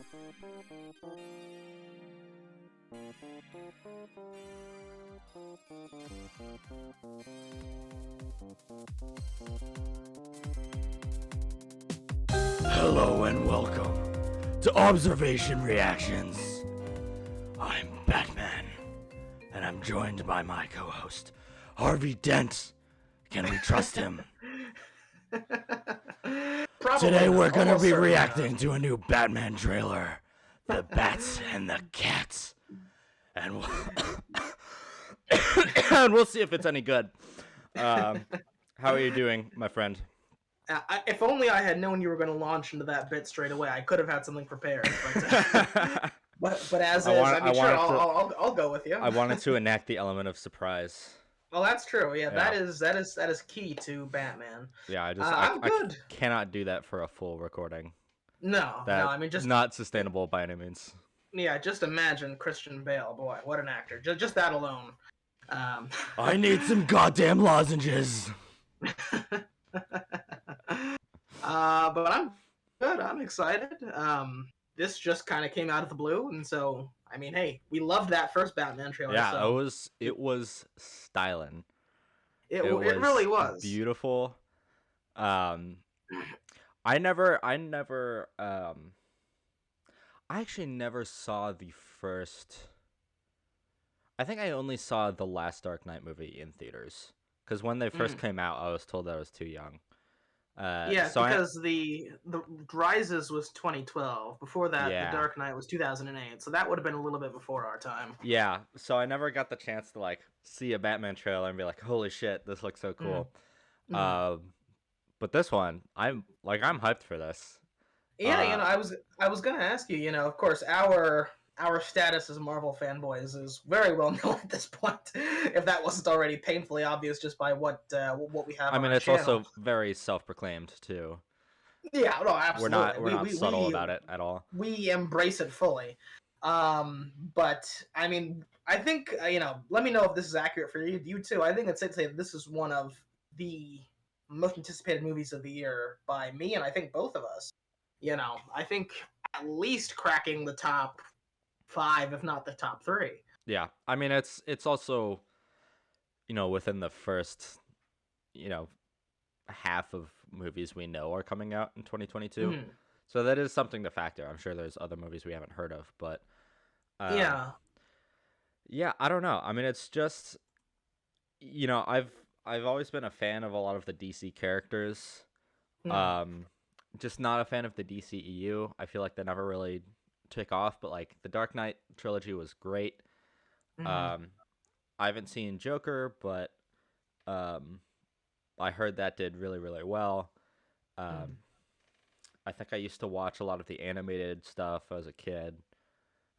Hello and welcome to Observation Reactions. I'm Batman, and I'm joined by my co-host, Harvey Dent. Can we trust him? Today we're gonna be reacting to a new Batman trailer, The Bats and the Cats, and we'll see if it's any good. How are you doing, my friend? If only I had known you were going to launch into that bit straight away, I could have had something prepared. But as I'll go with you. I wanted to enact the element of surprise. Well, that's true. Yeah, that is key to Batman. Yeah, I'm good. I cannot do that for a full recording. No, I mean just not sustainable by any means. Yeah, just imagine Christian Bale. Boy, what an actor! Just that alone. I need some goddamn lozenges. But I'm good. I'm excited. This just kind of came out of the blue, and so I mean, hey, we loved that first Batman trailer. Yeah, so. it was styling. It really was beautiful. I actually never saw the first. I think I only saw the last Dark Knight movie in theaters because when they first came out, I was told that I was too young. Because the Rises was 2012. Before that, The Dark Knight was 2008. So that would have been a little bit before our time. Yeah, so I never got the chance to see a Batman trailer and be like, "Holy shit, this looks so cool." But this one, I'm hyped for this. Yeah, I was gonna ask you. Of course, our status as Marvel fanboys is very well known at this point. If that wasn't already painfully obvious just by what we have. I mean, it's also very self-proclaimed too. Yeah, no, absolutely. We're not subtle about it at all. We embrace it fully. But I mean, I think let me know if this is accurate for you too. I think it's safe to say that this is one of the most anticipated movies of the year by me, and I think both of us. I think at least cracking the top 5, if not the top 3. Yeah, I mean it's also, within the first, half of movies we know are coming out in 2022. So that is something to factor. I'm sure there's other movies we haven't heard of, but yeah, I don't know. I mean, it's just, I've always been a fan of a lot of the DC characters. Just not a fan of the DCEU. I feel like they never really took off, but the Dark Knight trilogy was great. I haven't seen Joker, but I heard that did really, really well. I think I used to watch a lot of the animated stuff as a kid,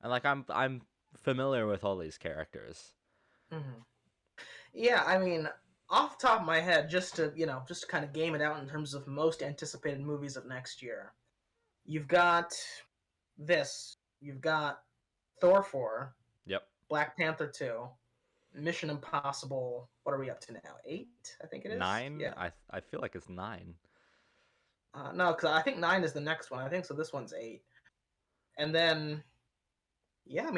and I'm familiar with all these characters. Yeah, I mean, off the top of my head, just to kind of game it out in terms of most anticipated movies of next year, you've got this. You've got Thor 4. Yep. Black Panther 2. Mission Impossible. What are we up to now? 8, I think it is. 9. Yeah. I feel like it's 9. No, because I think 9 is the next one. I think so. This one's 8, and then yeah,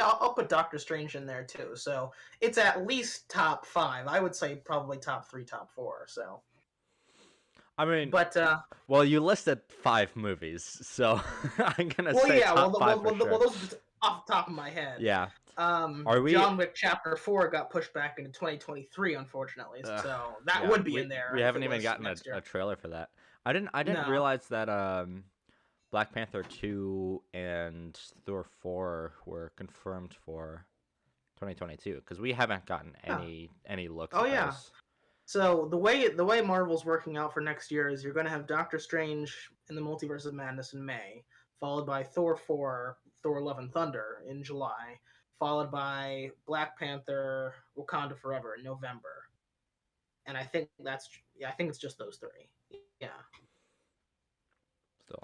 I'll put Doctor Strange in there too. So it's at least top 5. I would say probably top 3, top 4. So. I mean, but well, you listed 5 movies, so I'm gonna say top 5 for sure. Well, those are off the top of my head. Yeah. John Wick Chapter 4 got pushed back into 2023, unfortunately. So that would be in there. We haven't even gotten a trailer for that. I didn't realize that Black Panther 2 and Thor 4 were confirmed for 2022 because we haven't gotten any looks. Oh yeah. So the way Marvel's working out for next year is you're going to have Doctor Strange in the Multiverse of Madness in May, followed by Thor 4, Thor: Love and Thunder in July, followed by Black Panther, Wakanda Forever in November. And I think it's just those 3. Yeah. So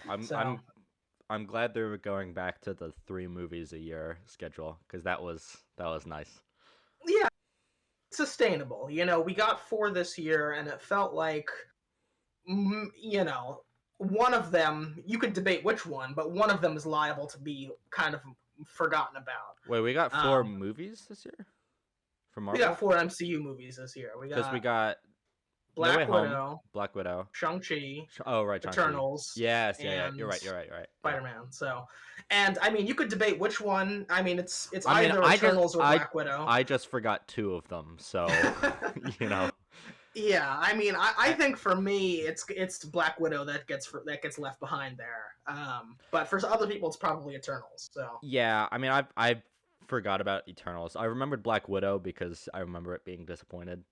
I'm glad they're going back to the 3 movies a year schedule because that was nice. Yeah, sustainable. We got 4 this year, and it felt like, one of them, you could debate which one, but one of them is liable to be kind of forgotten about. Wait, we got 4 movies this year for We Marvel? got 4 MCU movies this year. We Because we got got No Way Black Home, Widow, Black Widow. Shang-Chi, Oh, right, Shang-Chi. Eternals, Yes, yeah. You're and right, you're right, you're right. Yeah. Spider-Man. So, and I mean, you could debate which one. I mean, it's I mean, either Eternals or Black Widow. I just forgot 2 of them, so you know. Yeah, I mean, I think for me, it's Black Widow that gets left behind there. But for other people, it's probably Eternals. So Yeah, I mean, I forgot about Eternals. I remembered Black Widow because I remember it being disappointed.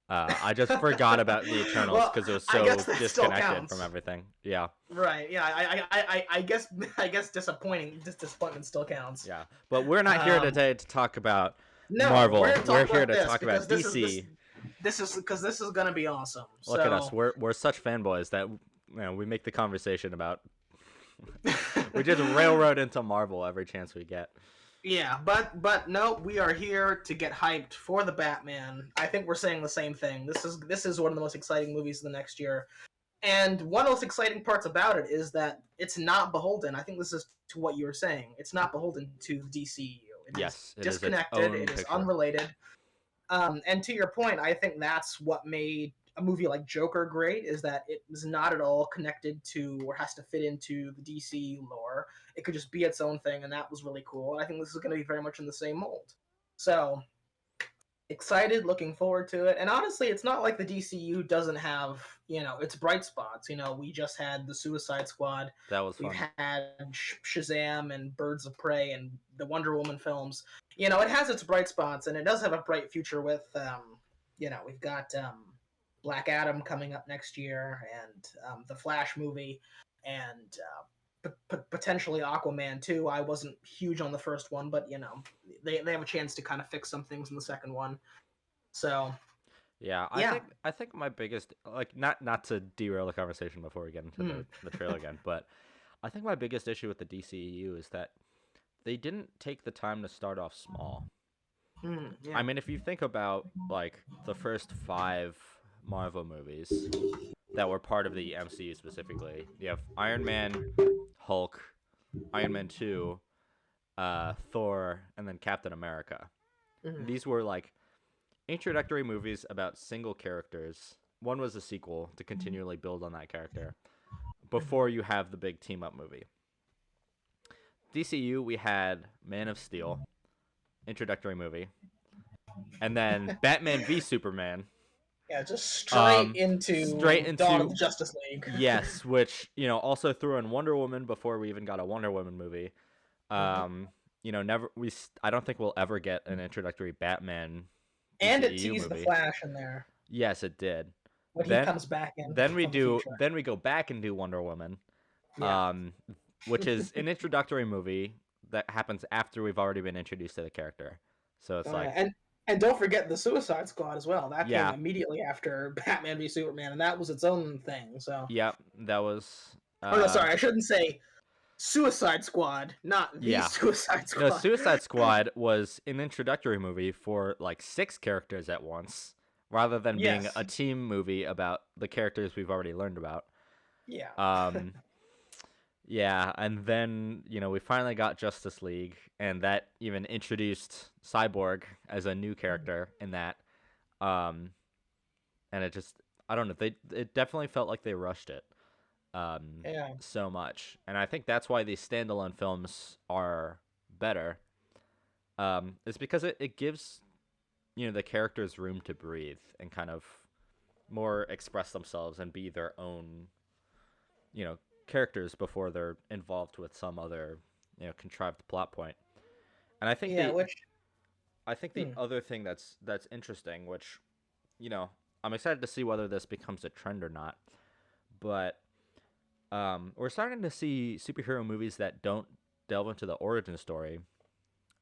I just forgot about the Eternals because it was so disconnected from everything. Yeah. Right. Yeah. I guess disappointment still counts. Yeah, but we're not here today to talk about no, Marvel. We're here to talk about DC. This is because this is gonna be awesome. Look at us. We're such fanboys that we make the conversation about. We just railroad into Marvel every chance we get. Yeah, but no, we are here to get hyped for the Batman. I think we're saying the same thing. This is one of the most exciting movies of the next year. And one of the most exciting parts about it is that it's not beholden. I think this is to what you were saying. It's not beholden to the DCU. It is disconnected. It is unrelated. And to your point, I think that's what made a movie like Joker great, is that it was not at all connected to or has to fit into the DC lore. It could just be its own thing, and that was really cool. And I think this is going to be very much in the same mold. So excited, looking forward to it. And honestly, it's not like the DCU doesn't have, its bright spots. We just had the Suicide Squad. That was fun. We've had Shazam and Birds of Prey and the Wonder Woman films. It has its bright spots, and it does have a bright future with, we've got Black Adam coming up next year, and the Flash movie, and potentially Aquaman too. I wasn't huge on the first one, but they have a chance to kind of fix some things in the second one. So yeah, I think my biggest, like, not to derail the conversation before we get into the trailer again, but I think my biggest issue with the DCEU is that they didn't take the time to start off small. Yeah. I mean, if you think about like the first 5 Marvel movies that were part of the MCU specifically, you have Iron Man, Hulk, Iron Man 2, Thor, and then Captain America. These were like introductory movies about single characters. One was a sequel to continually build on that character before you have the big team up movie. DCU, we had Man of Steel, introductory movie, and then Batman v Superman. Yeah, just straight into Dawn of the Justice League. Yes, which also threw in Wonder Woman before we even got a Wonder Woman movie. I don't think we'll ever get an introductory Batman. And it teased movie. The Flash in there. Yes, it did. When he comes back in. Then we go back and do Wonder Woman, which is an introductory movie that happens after we've already been introduced to the character. So it's And don't forget the Suicide Squad as well. That came immediately after Batman v Superman, and that was its own thing. So yep, that was. no, sorry, I shouldn't say Suicide Squad, not the Suicide Squad. No, Suicide Squad was an introductory movie for like 6 characters at once, rather than being a team movie about the characters we've already learned about. Yeah. Yeah, and then, we finally got Justice League, and that even introduced Cyborg as a new character in that. And it just, I don't know, it definitely felt like they rushed it so much. And I think that's why these standalone films are better. It's because it gives, the characters room to breathe and kind of more express themselves and be their own, characters before they're involved with some other contrived plot point. And I think the other thing that's interesting, which I'm excited to see whether this becomes a trend or not, but we're starting to see superhero movies that don't delve into the origin story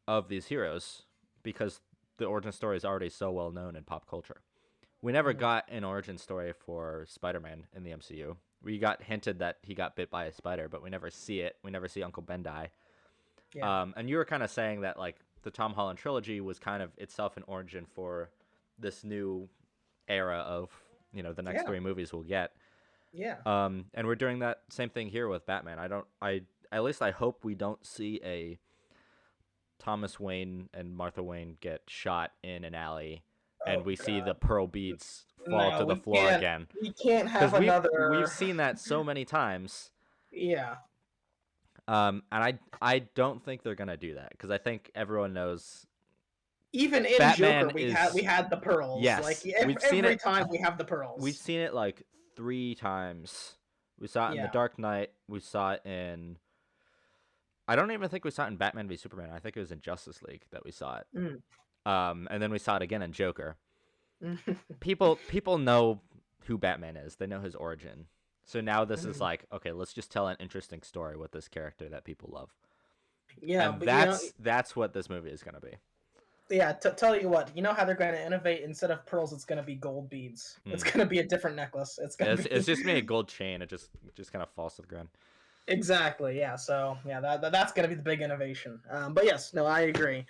of these heroes because the origin story is already so well known in pop culture. We never got an origin story for Spider-Man in the MCU. We got hinted that he got bit by a spider, but we never see it. We never see Uncle Ben die. Yeah. And you were kind of saying that like the Tom Holland trilogy was kind of itself an origin for this new era of the next 3 movies we'll get. Yeah. And we're doing that same thing here with Batman. At least I hope we don't see a Thomas Wayne and Martha Wayne get shot in an alley, and Oh we see the God. pearl beads fall No, to the we floor can't. again. We can't have Because we've another. seen that so many times. Yeah. And I don't think they're gonna do that, because I think everyone knows Even in Batman Joker, we is had the pearls. yes. Like We've seen every it. time we have the pearls. We've seen it like 3 times. We saw it in The Yeah. Dark Knight. We saw it in. I don't even think we saw it in Batman v Superman. I think it was in Justice League that we saw it. Mm. And then we saw it again in Joker. People know who Batman is. They know his origin. So now this is like, okay, let's just tell an interesting story with this character that people love. Yeah, and but that's what this movie is gonna be. Yeah, tell you what, you know how they're going to innovate? Instead of pearls, it's going to be gold beads. It's going to be a different necklace. It's just me a gold chain. It just kind of falls to the ground. Exactly. Yeah. So yeah, that's going to be the big innovation. But yes, no, I agree.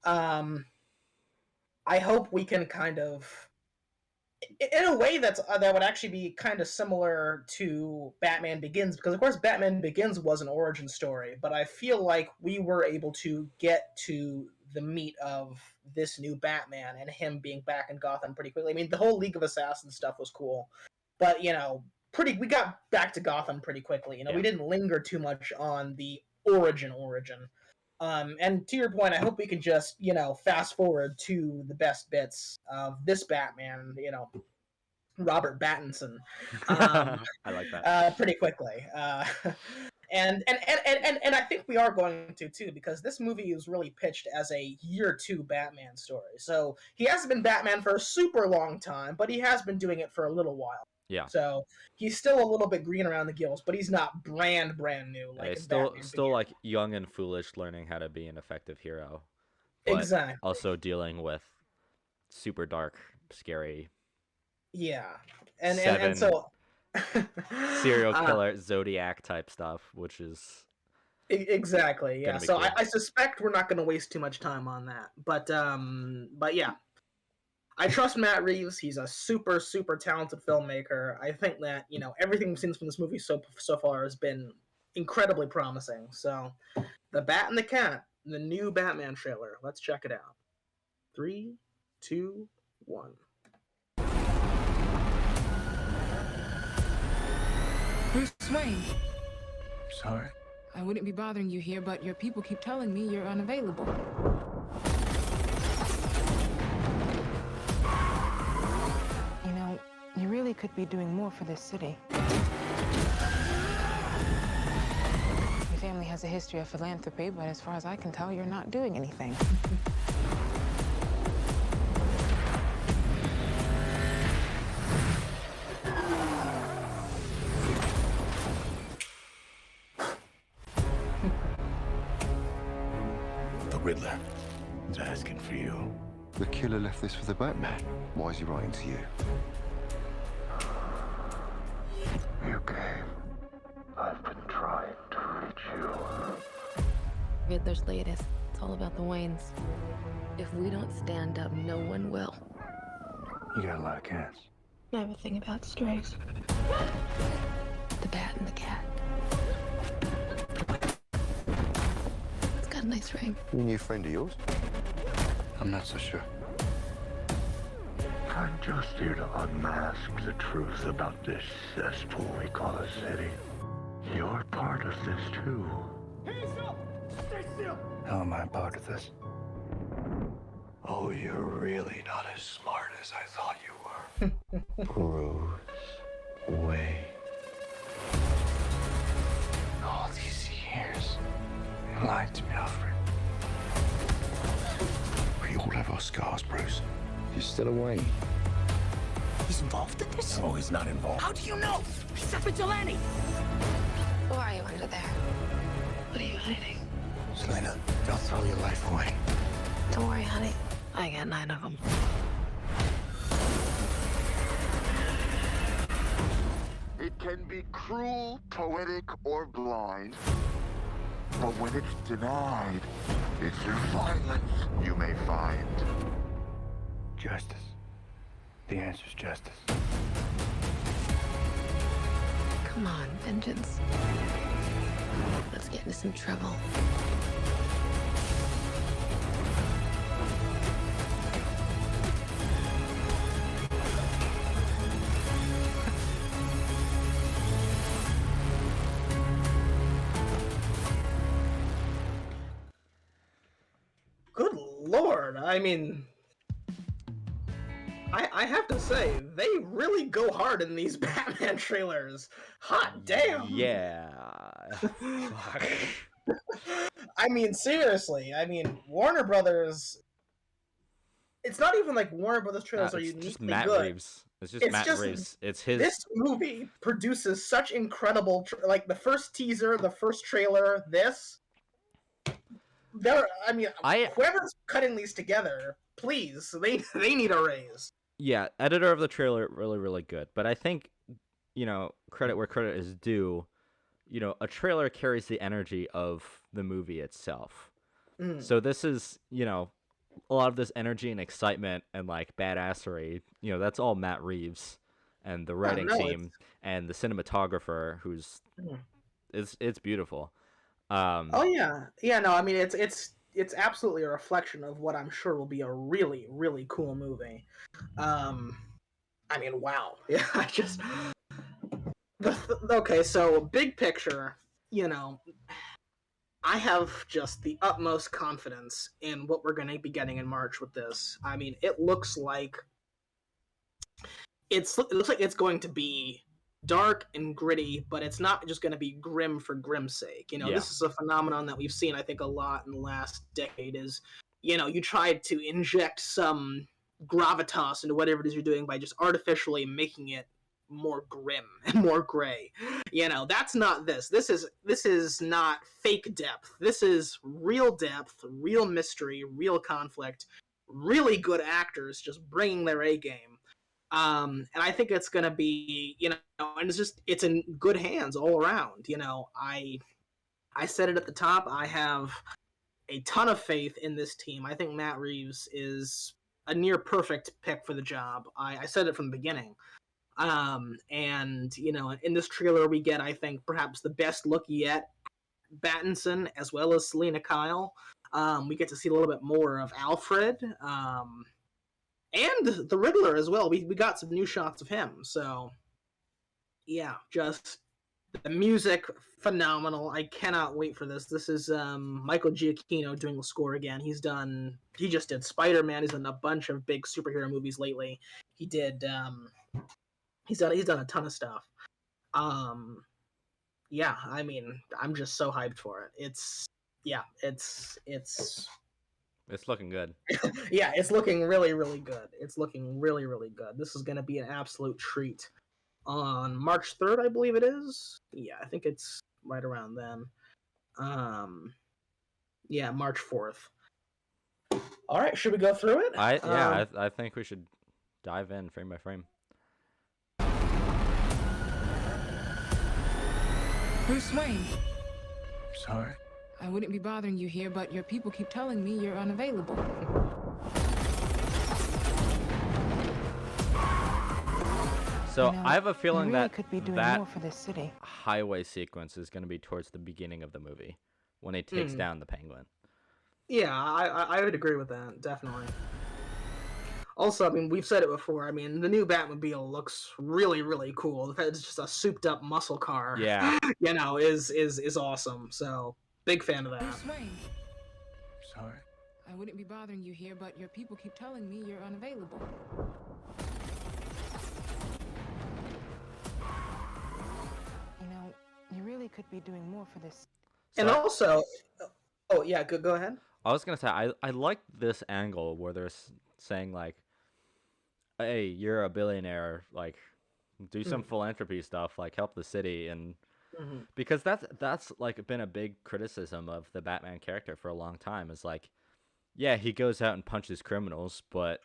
I hope we can kind of, in a way that would actually be kind of similar to Batman Begins, because of course Batman Begins was an origin story, but I feel like we were able to get to the meat of this new Batman and him being back in Gotham pretty quickly. I mean, the whole League of Assassins stuff was cool, but we got back to Gotham pretty quickly. We didn't linger too much on the origin. And to your point, I hope we can just fast forward to the best bits of this Batman. Robert Pattinson. I like that. Pretty quickly. And I think we are going to too, because this movie is really pitched as a year 2 Batman story. So he hasn't been Batman for a super long time, but he has been doing it for a little while. Yeah. So he's still a little bit green around the gills, but he's not brand new. Like still like young and foolish, learning how to be an effective hero. But exactly. Also dealing with super dark, scary. Yeah, and so. serial killer Zodiac type stuff, which is exactly, yeah. So cool. I suspect we're not going to waste too much time on that, but yeah, I trust Matt Reeves. He's a super talented filmmaker. I think that everything we've seen from this movie so far has been incredibly promising. So, The Bat and the Cat, the new Batman trailer. Let's check it out. 3, 2, 1. Bruce Wayne. Sorry? I wouldn't be bothering you here, but your people keep telling me you're unavailable. You really could be doing more for this city. Your family has a history of philanthropy, but as far as I can tell, you're not doing anything. Riddler is asking for you. The killer left this for the Batman. Why is he writing to you? You came. I've been trying to reach you. Riddler's latest. It's all about the Waynes. If we don't stand up, no one will. You got a lot of cats. I have a thing about strays. The Bat and the Cat. A nice ring. A new friend of yours? I'm not so sure. I'm just here to unmask the truth about this cesspool we call a city. You're part of this too. Hey, still! Stay still! How am I part of this? Oh, you're really not as smart as I thought you were. Bruce Wayne. All these years. You lied to me, Alfred. We all have our scars, Bruce. You're still away. He's involved in this? No, he's not involved. How do you know? He's a vigilante. Who are you under there? What are you hiding? Selena, don't throw your life away. Don't worry, honey. I got 9 of them. It can be cruel, poetic, or blind. But when it's denied, it's through violence you may find Justice. The answer's justice. Come on, vengeance. Let's get into some trouble. Good Lord. I mean, I have to say, they really go hard in these Batman trailers. Hot damn. Yeah. Fuck. I mean, seriously. I mean, Warner Brothers. It's not even like Warner Brothers trailers are It's uniquely just Matt good. Reeves. It's just Matt Reeves. It's his. This movie produces such incredible, like the first teaser, the first trailer. Whoever's cutting these together, please, they need a raise. Yeah, editor of the trailer, really, really good. But I think, credit where credit is due. A trailer carries the energy of the movie itself. So this is, a lot of this energy and excitement and like badassery, that's all Matt Reeves and the writing team and the cinematographer who's it's beautiful. Oh yeah, no, I mean it's absolutely a reflection of what I'm sure will be a really, really cool movie. I mean, wow. Yeah, okay, so big picture, I have just the utmost confidence in what we're going to be getting in March with this. I mean, it looks like it's going to be dark and gritty, but it's not just going to be grim for grim's sake. This is a phenomenon that we've seen, I think, a lot in the last decade is, you try to inject some gravitas into whatever it is you're doing by just artificially making it more grim and more gray. That's not this. This is not fake depth. This is real depth, real mystery, real conflict, really good actors just bringing their A game. And I think it's going to be, and it's in good hands all around. I said it at the top. I have a ton of faith in this team. I think Matt Reeves is a near perfect pick for the job. I said it from the beginning. And in this trailer we get, I think, perhaps the best look yet, Pattinson as well as Selena Kyle. We get to see a little bit more of Alfred, and the Riddler as well. We got some new shots of him. So yeah, just the music, phenomenal. I cannot wait for this. This is Michael Giacchino doing the score again. He just did Spider-Man. He's done a bunch of big superhero movies lately. He did he's done a ton of stuff. Yeah, I mean, I'm just so hyped for it. It's looking good. Yeah, it's looking really, really good. It's looking really, really good. This is going to be an absolute treat. On March 3rd, I believe it is. Yeah, I think it's right around then. Yeah, March 4th. All right, should we go through it? I think we should dive in frame by frame. Bruce Wayne. Sorry. I wouldn't be bothering you here, but your people keep telling me you're unavailable. So I have a feeling really that could be doing that more for this city. highway sequence is going to be towards the beginning of the movie when he takes down the Penguin. Yeah, I would agree with that, definitely. Also, I mean, we've said it before. I mean, the new Batmobile looks really, really cool. The fact it's just a souped-up muscle car, Yeah, is awesome. So, big fan of that. Bruce Wayne. Sorry. I wouldn't be bothering you here, but your people keep telling me you're unavailable. You really could be doing more for this. And also, oh yeah, go ahead. I was gonna say I like this angle where they're saying like, "Hey, you're a billionaire. Like, do some philanthropy stuff. Like, help the city." And because that's like been a big criticism of the Batman character for a long time. Is like, yeah, he goes out and punches criminals, but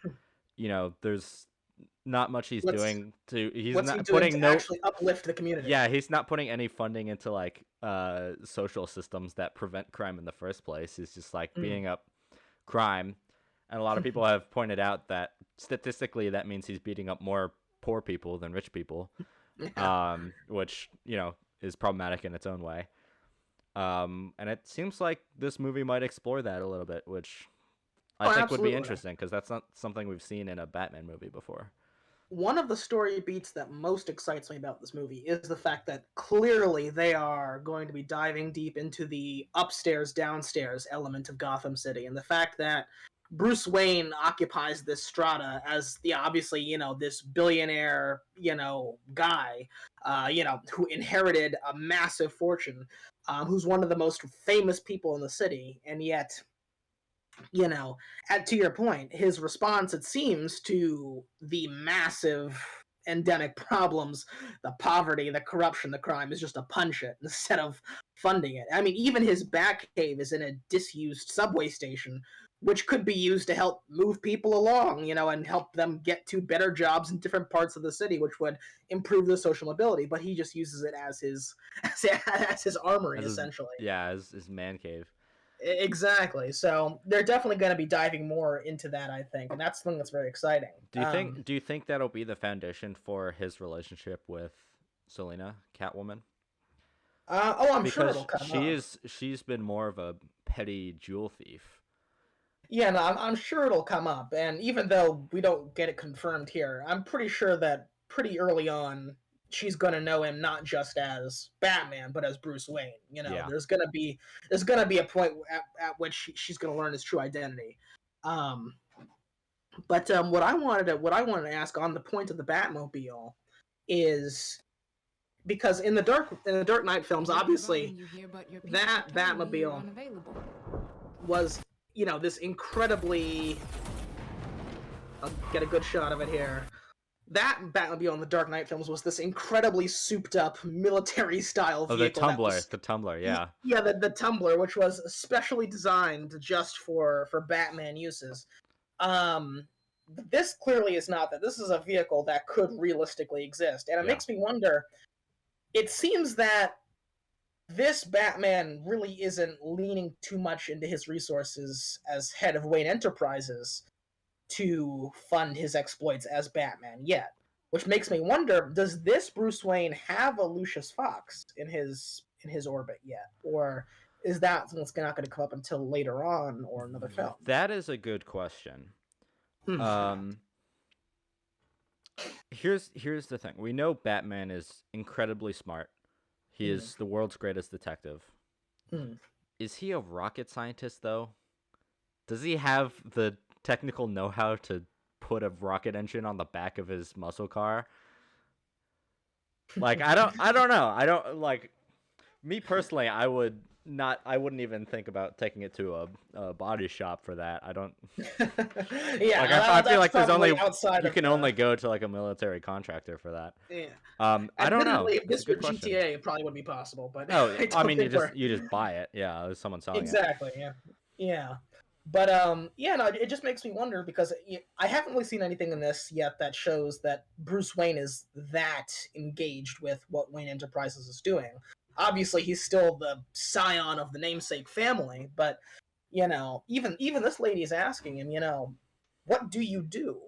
there's not much he's doing to. He's not putting no actually uplift the community. Yeah, he's not putting any funding into like social systems that prevent crime in the first place. He's just like beating up crime, and a lot of people have pointed out that statistically that means he's beating up more poor people than rich people. which is problematic in its own way. And it seems like this movie might explore that a little bit, which I think would be interesting because that's not something we've seen in a Batman movie before. One of the story beats that most excites me about this movie is the fact that clearly they are going to be diving deep into the upstairs downstairs element of Gotham City, and the fact that Bruce Wayne occupies this strata as obviously this billionaire guy who inherited a massive fortune, who's one of the most famous people in the city, and yet to your point, his response, it seems, to the massive endemic problems, the poverty, the corruption, the crime, is just to punch it instead of funding it. I mean, even his Batcave is in a disused subway station, which could be used to help move people along, and help them get to better jobs in different parts of the city, which would improve their social mobility. But he just uses it as his armory, essentially. As his man cave. Exactly. So they're definitely going to be diving more into that, I think, and that's something that's very exciting. Do you think that'll be the foundation for his relationship with Selina, Catwoman? I'm sure it'll come up. She's been more of a petty jewel thief. Yeah, no, I'm sure it'll come up, and even though we don't get it confirmed here, I'm pretty sure that pretty early on she's gonna know him not just as Batman, but as Bruce Wayne. There's gonna be a point at which she's gonna learn his true identity. But what I wanted to ask on the point of the Batmobile is, because in the Dark Knight films, obviously that Batmobile was this incredibly. I'll get a good shot of it here. That Batmobile in the Dark Knight films was this incredibly souped-up military-style vehicle. Oh, the Tumbler, yeah. Yeah, the Tumbler, which was specially designed just for Batman uses. This clearly is not that. This is a vehicle that could realistically exist, and it makes me wonder. It seems that this Batman really isn't leaning too much into his resources as head of Wayne Enterprises to fund his exploits as Batman yet, which makes me wonder: does this Bruce Wayne have a Lucius Fox in his orbit yet, or is that something that's not going to come up until later on or another film? That is a good question. Here's the thing: we know Batman is incredibly smart. He is the world's greatest detective. Is he a rocket scientist, though? Does he have the technical know-how to put a rocket engine on the back of his muscle car? Like, I don't know. I don't, like, me personally, I wouldn't even think about taking it to a body shop for that. I don't. Yeah, like, I feel like there's only you can only go to like a military contractor for that. Yeah. I don't know. If this were GTA, it probably wouldn't be possible. But I mean, you just buy it. Yeah, there's someone selling it. Exactly. Yeah. But no, it just makes me wonder, because I haven't really seen anything in this yet that shows that Bruce Wayne is that engaged with what Wayne Enterprises is doing. Obviously, he's still the scion of the namesake family, but even this lady is asking him, what do you do?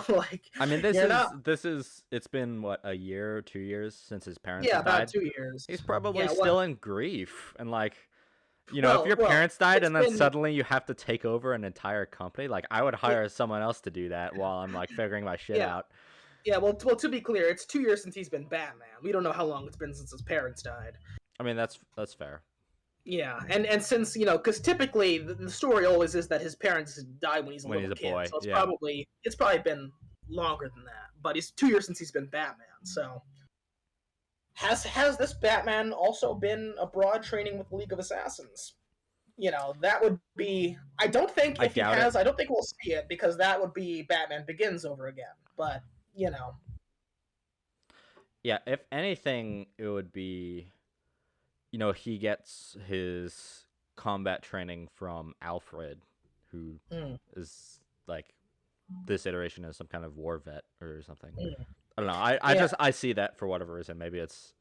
Like, I mean, it's been what, a year or 2 years since his parents died? Yeah, about 2 years. He's probably still in grief, and like, if your parents died and then suddenly you have to take over an entire company, like, I would hire someone else to do that while I'm like figuring my shit out. Yeah, well, to be clear, it's 2 years since he's been Batman. We don't know how long it's been since his parents died. I mean, that's fair. Yeah, and since because typically the story always is that his parents died when he's a little kid, boy. So it's probably been longer than that. But it's 2 years since he's been Batman. So has this Batman also been abroad training with the League of Assassins? That would be. I don't think if he has, I don't think we'll see it, because that would be Batman Begins over again. But Yeah, if anything, it would be. He gets his combat training from Alfred, who is like this iteration as some kind of war vet or something. I don't know. I see that for whatever reason. Maybe it's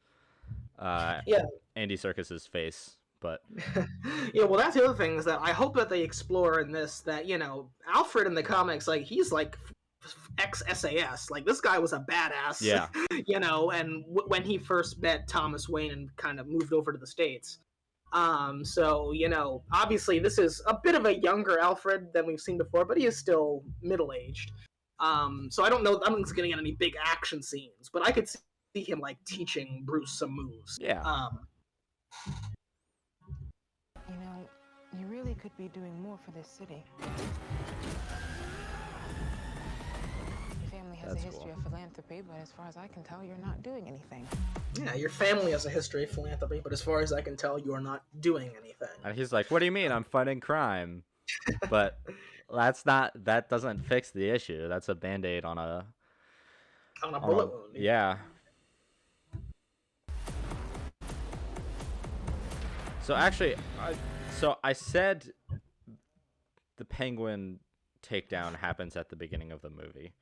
Andy Serkis's face, but yeah. Well, that's the other thing, is that I hope that they explore in this that Alfred in the comics, like, he's like ex-SAS. Like, this guy was a badass. Yeah. You know, and when he first met Thomas Wayne and kind of moved over to the States. So, you know, obviously this is a bit of a younger Alfred than we've seen before, but he is still middle-aged. So I don't think he's going to get any big action scenes, but I could see him, like, teaching Bruce some moves. Yeah. You know, you really could be doing more for this city. Your family has a history of philanthropy, but as far as I can tell, you're not doing anything. Yeah, your family has a history of philanthropy, but as far as I can tell, you're not doing anything. And he's like, what do you mean? I'm fighting crime. But that doesn't fix the issue. That's a Band-Aid on a bullet wound. Yeah. So actually, I said the Penguin takedown happens at the beginning of the movie.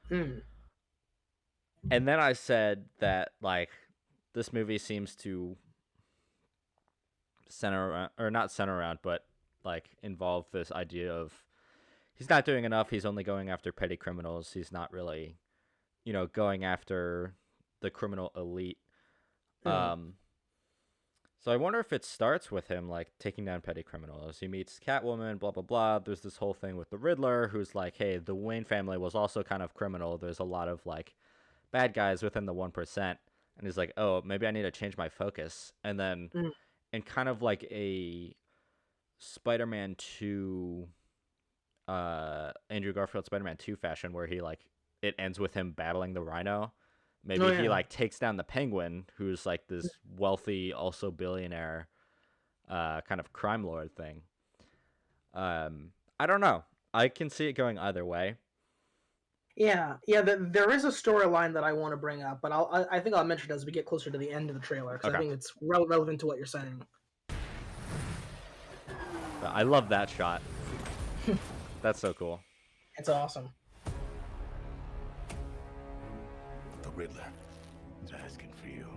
And then I said that, like, this movie seems to center around, or not center around, but, like, involve this idea of he's not doing enough. He's only going after petty criminals. He's not really, you know, going after the criminal elite. So I wonder if it starts with him, like, taking down petty criminals. He meets Catwoman, blah, blah, blah. There's this whole thing with the Riddler, who's like, hey, the Wayne family was also kind of criminal. There's a lot of, like, bad guys within the 1%. And he's like, oh, maybe I need to change my focus. And then in kind of like a Spider-Man 2, Andrew Garfield Spider-Man 2 fashion, where he, like, it ends with him battling the Rhino. Maybe he, like, takes down the Penguin, who's, like, this wealthy, also billionaire kind of crime lord thing. I don't know. I can see it going either way. Yeah. There is a storyline that I want to bring up, but I think I'll mention it as we get closer to the end of the trailer, because I think it's relevant to what you're saying. I love that shot. That's so cool. It's awesome. The Riddler is asking for you.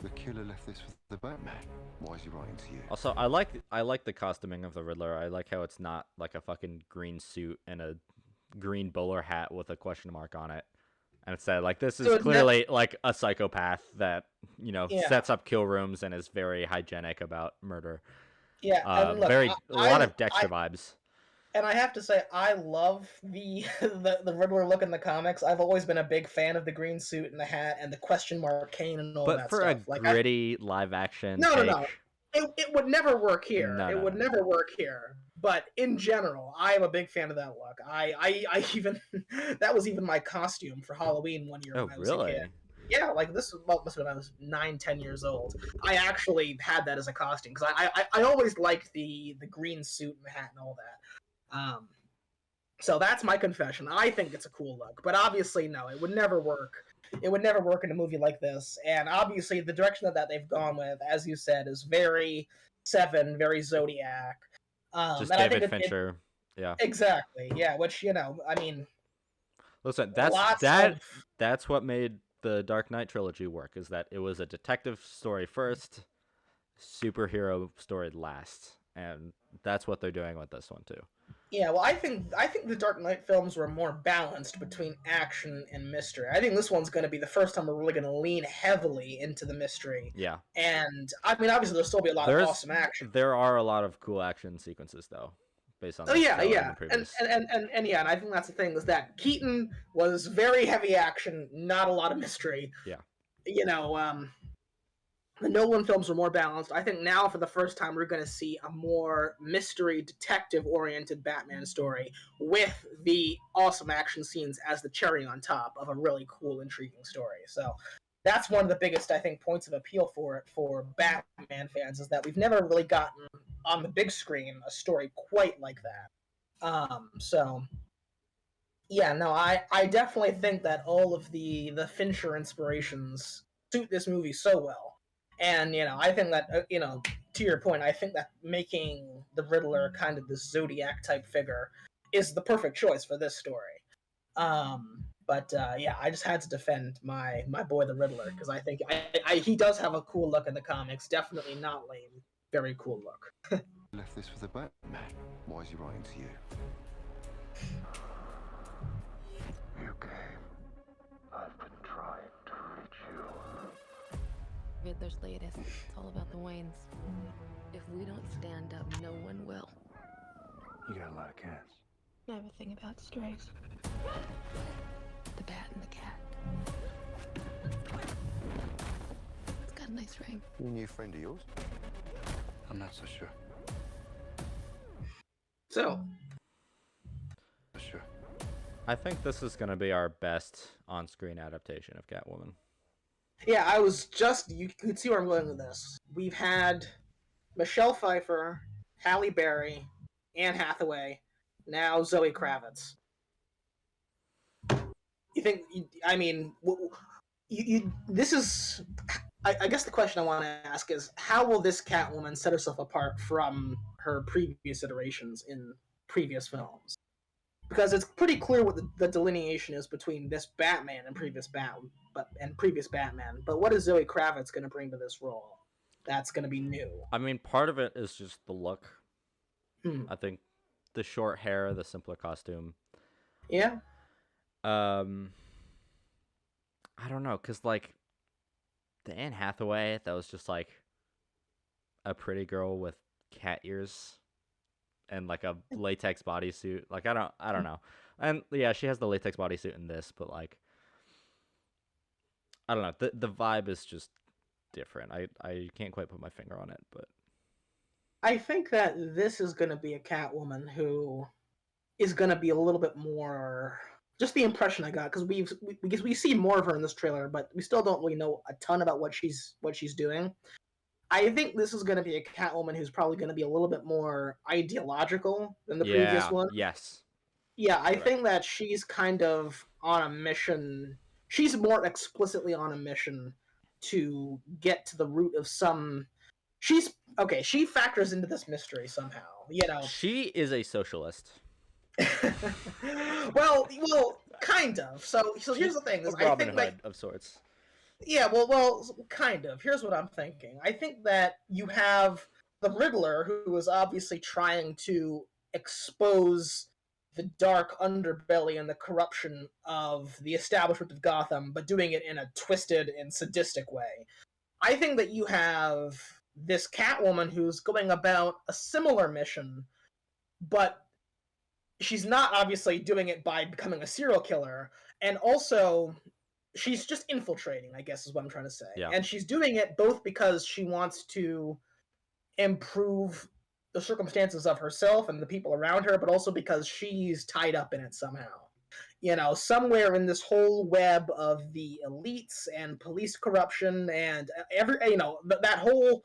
The killer left this with the Batman. Why is he writing to you? Also, I like the costuming of the Riddler. I like how it's not like a fucking green suit and a green bowler hat with a question mark on it. And instead, like, this is clearly like a psychopath that, you know, sets up kill rooms and is very hygienic about murder. Yeah, and look, a lot of Dexter vibes. And I have to say, I love the Riddler look in the comics. I've always been a big fan of the green suit and the hat and the question mark cane and all that stuff. But for a gritty live action No. It would never work here. It would never work here. But in general, I am a big fan of that look. I even that was even my costume for Halloween one year when I was a kid. Yeah, like this must have been I was 9-10 years old. I actually had that as a costume because I always liked the green suit and the hat and all that. So that's my confession. I think it's a cool look, but obviously no, it would never work. It would never work in a movie like this. And obviously the direction that they've gone with, as you said, is very Seven, very Zodiac. Just David Fincher. Yeah. Exactly. Yeah, which, you know, I mean, listen, that's what made the Dark Knight trilogy work, is that it was a detective story first, superhero story last. And that's what they're doing with this one too. Yeah, well, I think the Dark Knight films were more balanced between action and mystery. I think this one's going to be the first time we're really going to lean heavily into the mystery. Yeah. And I mean, obviously, there'll still be a lot of awesome action. There are a lot of cool action sequences though, based on. And I think that's the thing, is that Keaton was very heavy action, not a lot of mystery. Yeah. You know, the Nolan films were more balanced. I think now, for the first time, we're going to see a more mystery, detective-oriented Batman story with the awesome action scenes as the cherry on top of a really cool, intriguing story. So that's one of the biggest, I think, points of appeal for it for Batman fans, is that we've never really gotten on the big screen a story quite like that. So yeah, no, I definitely think that all of the Fincher inspirations suit this movie so well. And, you know, I think that, you know, to your point, I think that making the Riddler kind of this Zodiac-type figure is the perfect choice for this story. Yeah, I just had to defend my boy the Riddler, because I think he does have a cool look in the comics. Definitely not lame. Very cool look. Left this with the Batman. Why is he writing to you? You game. I've been trying to reach you. Riddler's latest. It's all about the Waynes. If we don't stand up, no one will. You got a lot of cats. Everything about strays. The bat and the cat. It's got a nice ring. You a new friend of yours? I'm not so sure. So, Sure. I think this is going to be our best on-screen adaptation of Catwoman. yeah, you could see where I'm going with this. We've had Michelle Pfeiffer, Halle Berry, Anne Hathaway, now Zoe Kravitz. You think, this is, I guess the question I want to ask is, how will this Catwoman set herself apart from her previous iterations in previous films? Because it's pretty clear what the delineation is between this Batman and previous Batman. But what is Zoe Kravitz going to bring to this role that's going to be new? I mean, part of it is just the look. I think the short hair, the simpler costume. Yeah. I don't know, because, like, the Anne Hathaway, that was just, like, a pretty girl with cat ears and, like, a latex bodysuit. Like, I don't know. And, yeah, she has the latex bodysuit in this, but, like, I don't know. The vibe is just different. I can't quite put my finger on it, but I think that this is going to be a Catwoman who is going to be a little bit more... Just the impression I got, because we see more of her in this trailer, but we still don't really know a ton about what she's doing. I think this is going to be a Catwoman who's probably going to be a little bit more ideological than the previous one. Yes. Yeah, I think that she's kind of on a mission. She's more explicitly on a mission to get to the root of some... She factors into this mystery somehow, you know. She is a socialist. well, kind of. So here's the thing: is Robin Hood of sorts. Yeah, well, kind of. Here's what I'm thinking. I think that you have the Riddler, who is obviously trying to expose the dark underbelly and the corruption of the establishment of Gotham, but doing it in a twisted and sadistic way. I think that you have this Catwoman who's going about a similar mission, but she's not obviously doing it by becoming a serial killer, and also she's just infiltrating, I guess is what I'm trying to say. Yeah. And she's doing it both because she wants to improve the circumstances of herself and the people around her, but also because she's tied up in it somehow. You know, somewhere in this whole web of the elites and police corruption and that whole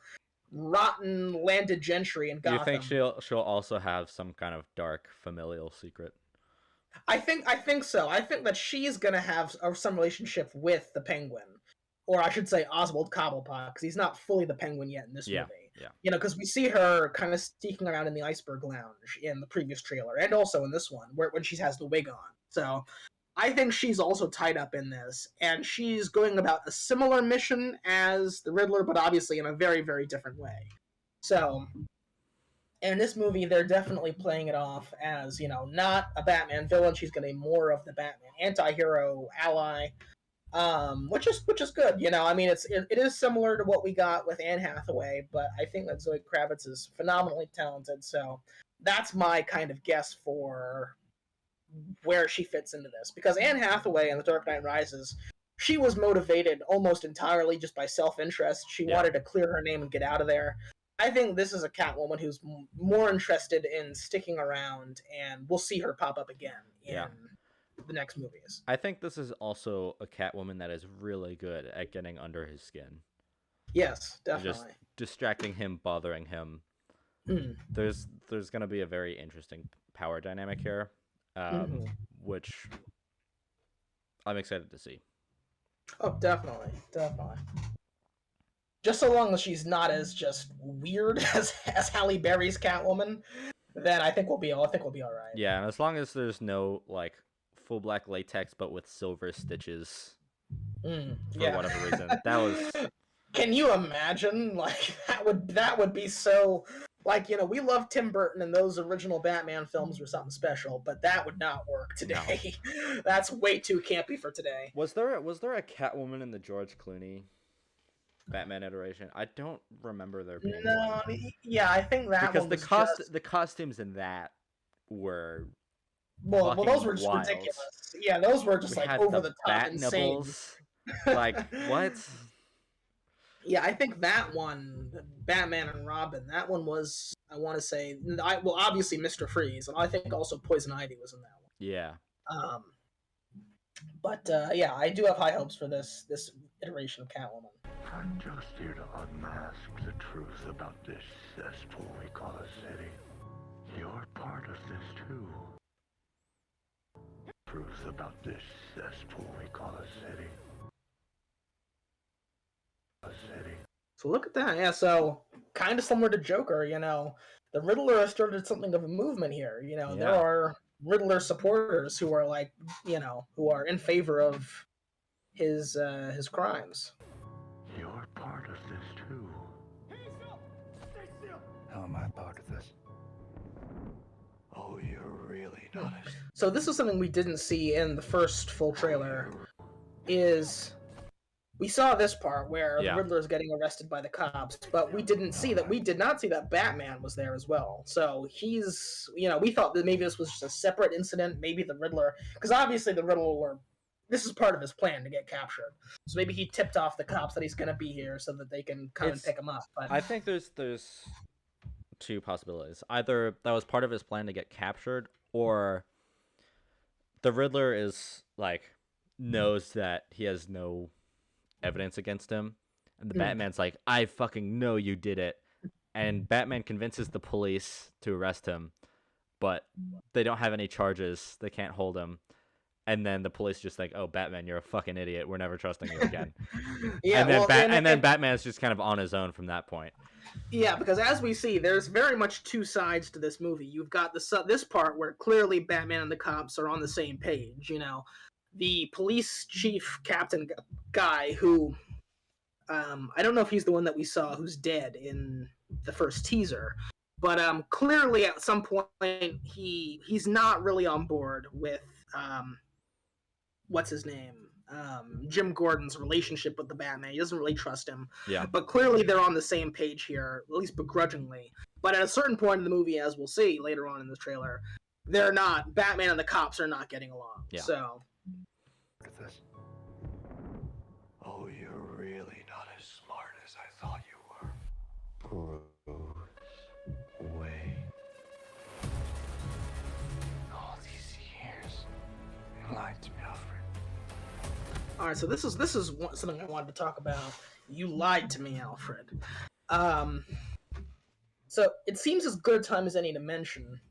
rotten landed gentry in Gotham. Do you think she'll also have some kind of dark familial secret? I think so. I think that she's gonna have some relationship with the Penguin, or I should say Oswald Cobblepot, because he's not fully the Penguin yet in this movie. Yeah. You know, because we see her kind of sneaking around in the Iceberg Lounge in the previous trailer, and also in this one, when she has the wig on. So, I think she's also tied up in this, and she's going about a similar mission as the Riddler, but obviously in a very, very different way. So, in this movie, they're definitely playing it off as, you know, not a Batman villain. She's going to be more of the Batman anti-hero ally, which is good. You know, I mean, it is similar to what we got with Anne Hathaway, but I think that Zoe Kravitz is phenomenally talented. So that's my kind of guess for where she fits into this. Because Anne Hathaway in The Dark Knight Rises, she was motivated almost entirely just by self-interest. She wanted to clear her name and get out of there. I think this is a Catwoman who's more interested in sticking around, and we'll see her pop up again in the next movies. I think this is also a Catwoman that is really good at getting under his skin. Yes, definitely. Just distracting him, bothering him. There's going to be a very interesting power dynamic here, which I'm excited to see. Oh, definitely. Just so long as she's not as just weird as Halle Berry's Catwoman, then I think we'll be all right. Yeah, and as long as there's no like full black latex but with silver stitches for whatever reason, that was. Can you imagine? Like that would be so Like, we love Tim Burton, and those original Batman films were something special, but that would not work today. No. That's way too campy for today. Was there a Catwoman in the George Clooney Batman iteration? I don't remember there being one. Yeah, I think that because one was the costumes in that were well, those were just wild. ridiculous. Yeah, those were just like over the top insane. Like what? Yeah, I think that one, Batman and Robin, that one was, I want to say, obviously Mr. Freeze, and I think also Poison Ivy was in that one. Yeah. But yeah, I do have high hopes for this iteration of Catwoman. I'm just here to unmask the truth about this cesspool we call a city. You're part of this too. Truth about this cesspool we call a city. So look at that. Yeah, so kind of similar to Joker, the Riddler has started something of a movement here. There are Riddler supporters who are like, who are in favor of his crimes. You're part of this too. How am I part of this? Oh, you're really not. So this is something we didn't see in the first full trailer. We saw this part where the Riddler is getting arrested by the cops, but we did not see that Batman was there as well. So he's, we thought that maybe this was just a separate incident. Maybe the Riddler, because obviously the Riddler, this is part of his plan to get captured. So maybe he tipped off the cops that he's going to be here so that they can come and pick him up. But I think there's two possibilities. Either that was part of his plan to get captured, or the Riddler is like knows that he has no evidence against him, and the Batman's like, I fucking know you did it, and Batman convinces the police to arrest him, but they don't have any charges, they can't hold him, and then the police just like, oh, Batman, you're a fucking idiot, we're never trusting you again. And then Batman's just kind of on his own from that point. Yeah, because as we see, there's very much two sides to this movie. You've got this part where clearly Batman and the cops are on the same page, the police chief captain guy who, I don't know if he's the one that we saw who's dead in the first teaser, but clearly at some point he's not really on board with what's his name, Jim Gordon's relationship with the Batman. He doesn't really trust him. Yeah. But clearly they're on the same page here, at least begrudgingly. But at a certain point in the movie, as we'll see later on in the trailer, they're not. Batman and the cops are not getting along. Yeah. So. Oh, you're really not as smart as I thought you were. Bruce Wayne. All these years, you lied to me, Alfred. All right, so this is something I wanted to talk about. You lied to me, Alfred. So it seems as good a time as any to mention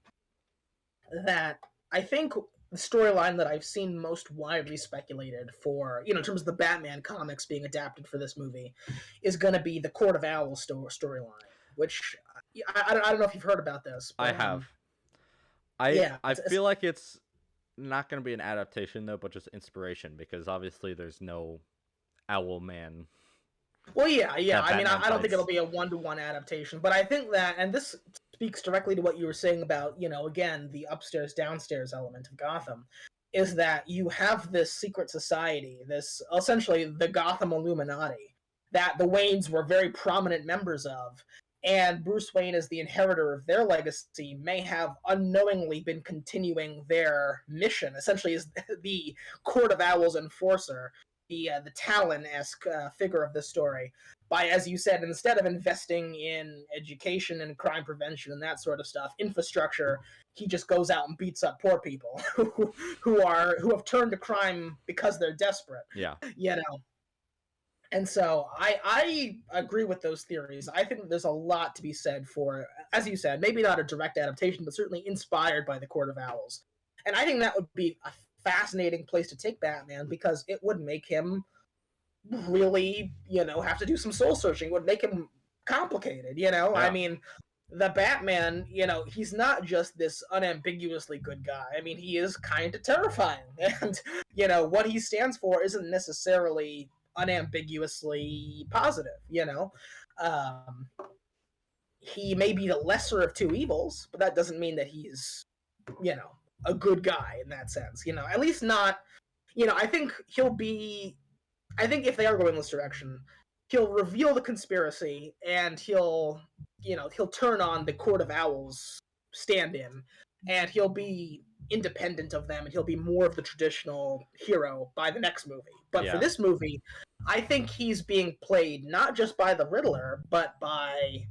that I think the storyline that I've seen most widely speculated for, in terms of the Batman comics being adapted for this movie, is going to be the Court of Owls storyline, which I don't know if you've heard about this. But, I have. I feel like it's not going to be an adaptation, though, but just inspiration, because obviously there's no Owl Man. Well, yeah. I mean, I don't think it'll be a one-to-one adaptation, but I think that, and this speaks directly to what you were saying about, again, the upstairs-downstairs element of Gotham, is that you have this secret society, this, essentially, the Gotham Illuminati, that the Waynes were very prominent members of, and Bruce Wayne, as the inheritor of their legacy, may have unknowingly been continuing their mission, essentially as the Court of Owls enforcer, the Talon-esque figure of this story, by, as you said, instead of investing in education and crime prevention and that sort of stuff, infrastructure, he just goes out and beats up poor people who have turned to crime because they're desperate. Yeah. And so I agree with those theories. I think there's a lot to be said for, as you said, maybe not a direct adaptation, but certainly inspired by the Court of Owls. And I think that would be a fascinating place to take Batman, because it would make him really, have to do some soul searching. It would make him complicated, Yeah. I mean, the Batman, he's not just this unambiguously good guy. I mean, he is kind of terrifying. And, what he stands for isn't necessarily unambiguously positive, he may be the lesser of two evils, but that doesn't mean that he's, a good guy in that sense. At least not. I think he'll be. I think if they are going this direction, he'll reveal the conspiracy and he'll turn on the Court of Owls stand-in, and he'll be independent of them, and he'll be more of the traditional hero by the next movie. But for this movie, I think he's being played not just by the Riddler, but by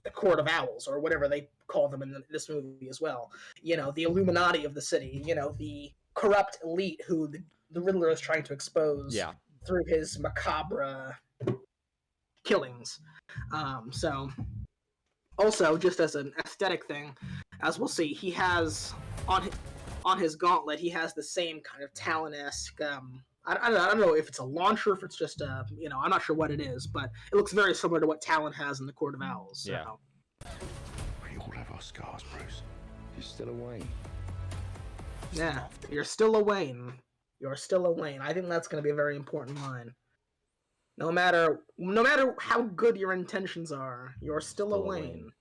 the Court of Owls, or whatever they call them in this movie as well. The Illuminati of the city, the corrupt elite who the Riddler is trying to expose through his macabre killings. So, also, just as an aesthetic thing, as we'll see, he has on his gauntlet, he has the same kind of Talon-esque. I don't know if it's a launcher, if it's just a, I'm not sure what it is, but it looks very similar to what Talon has in the Court of Owls. So. Yeah. We all have our scars, Bruce. You're still a Wayne. Yeah, you're still a Wayne. You're still a Wayne. I think that's going to be a very important line. No matter how good your intentions are, you're still a Wayne.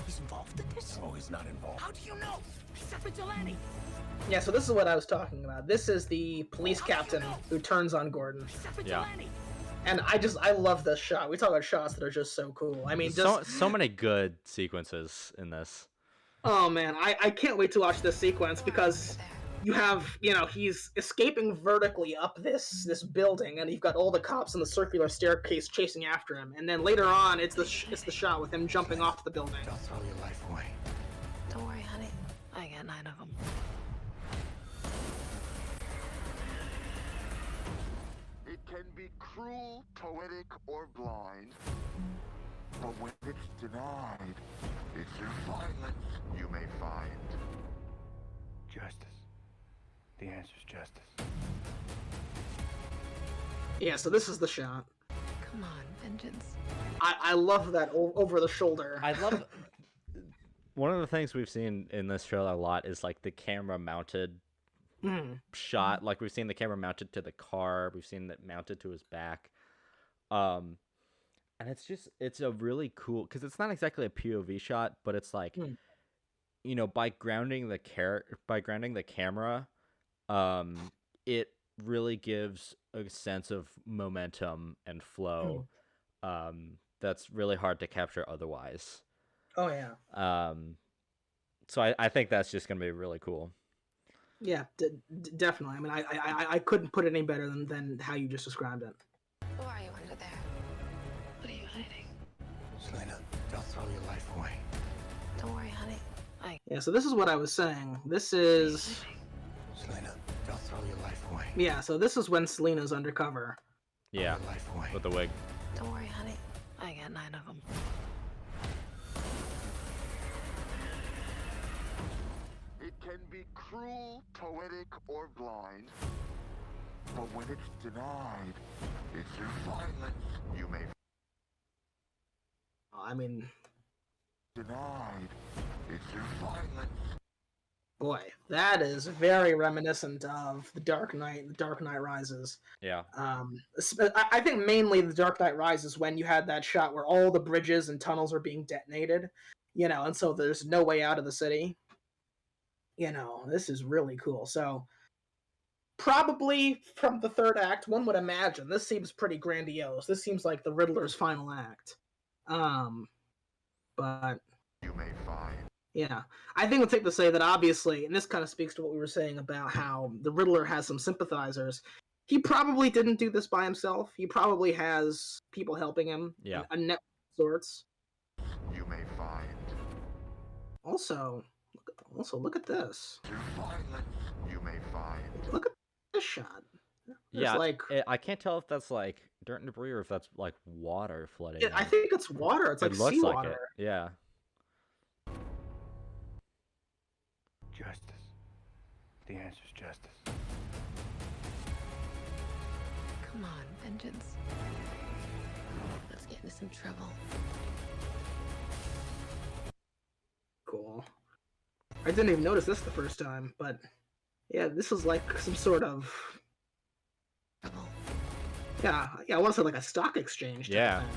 He's involved in this? No, he's not involved. How do you know? He's a vigilante. Yeah, so this is what I was talking about. This is the police captain who turns on Gordon. Yeah. And I love this shot. We talk about shots that are just so cool. I mean, so many good sequences in this. Oh man, I can't wait to watch this sequence because you have, he's escaping vertically up this building, and you've got all the cops on the circular staircase chasing after him. And then later on, it's the shot with him jumping off the building. Don't throw your life away. Don't worry, honey. I got 9 of them. It can be cruel, poetic, or blind, but when it's denied, it's through violence you may find Justice. The answer's justice. Yeah, so this is the shot. Come on, vengeance. I love that over the shoulder. I love one of the things we've seen in this trailer a lot is like the camera mounted shot. Like we've seen the camera mounted to the car, we've seen it mounted to his back. And it's a really cool, because it's not exactly a POV shot, but it's like by grounding the camera, it really gives a sense of momentum and flow that's really hard to capture otherwise. Oh yeah. So I think that's just gonna be really cool. Yeah, definitely. I mean, I couldn't put it any better than how you just described it. Who are you under there? What are you hiding? Selena, don't throw your life away. Don't worry, honey. Yeah, so this is what I was saying. This is... Selena, don't throw your life away. Yeah, so this is when Selena's undercover. Yeah, Life away. with the wig. Don't worry, honey. I got 9 of them. It can be cruel, poetic, or blind, but when it's denied, it's through violence you may I mean... denied, it's through violence. Boy, that is very reminiscent of The Dark Knight, The Dark Knight Rises. Yeah. I think mainly The Dark Knight Rises when you had that shot where all the bridges and tunnels are being detonated, and so there's no way out of the city. This is really cool. So, probably from the third act, one would imagine, this seems pretty grandiose. This seems like the Riddler's final act. But... You may find. Yeah, I think it's safe to say that obviously, and this kind of speaks to what we were saying about how the Riddler has some sympathizers, he probably didn't do this by himself. He probably has people helping him. Yeah. A net of sorts. You may find. Also, look at this. Through violence you may find. Look at this shot. There's Yeah, like... I can't tell if that's like dirt and debris or if that's like water flooding. I think it's water. It's like looks seawater. like it. Yeah. Justice. The answer's justice. Come on, vengeance. Let's get into some trouble. Cool. I didn't even notice this the first time, but yeah, this is like some sort of... Trouble. Yeah, I want to say like a stock exchange type Yeah. thing.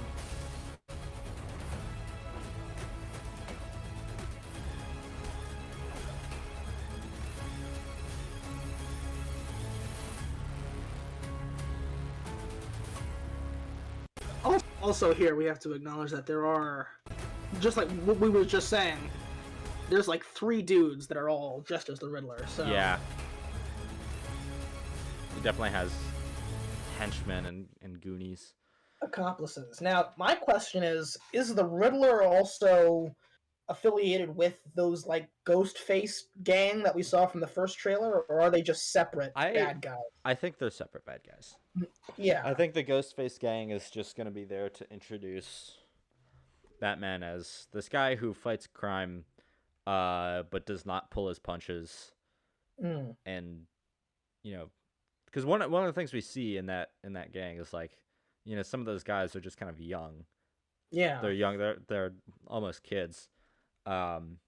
also here we have to acknowledge that there are, just like what we were just saying, there's like 3 dudes that are all dressed as the Riddler. So Yeah. He definitely has henchmen and goonies. accomplices. Now, my question is the Riddler also affiliated with those like Ghostface gang that we saw from the first trailer, or are they just separate bad guys? I think they're separate bad guys. Yeah. I think the Ghostface gang is just going to be there to introduce Batman as this guy who fights crime, but does not pull his punches. And, you know, because one of the things we see in that gang is like, you know, some of those guys are just kind of young. Yeah. They're young. They're almost kids. And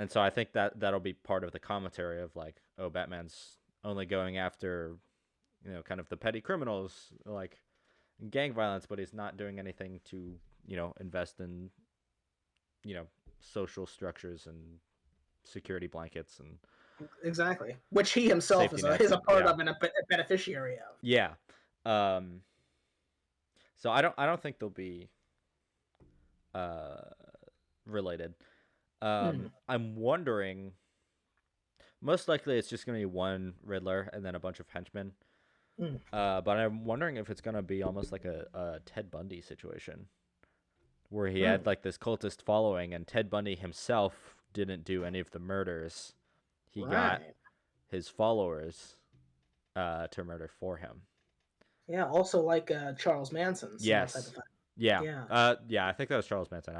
so I think that'll be part of the commentary of like, oh, Batman's only going after, you know, kind of the petty criminals, like gang violence, but he's not doing anything to, you know, invest in, you know, social structures and security blankets and exactly, which he himself is a part of and a beneficiary of. Yeah. So I don't think they'll be related. I'm wondering. Most likely, it's just going to be one Riddler and then a bunch of henchmen. But I'm wondering if it's going to be almost like a Ted Bundy situation, where he had like this cultist following, and Ted Bundy himself didn't do any of the murders. He got his followers to murder for him. Yeah, also like Charles Manson. Yes. Type of thing. Yeah. Yeah, I think that was Charles Manson.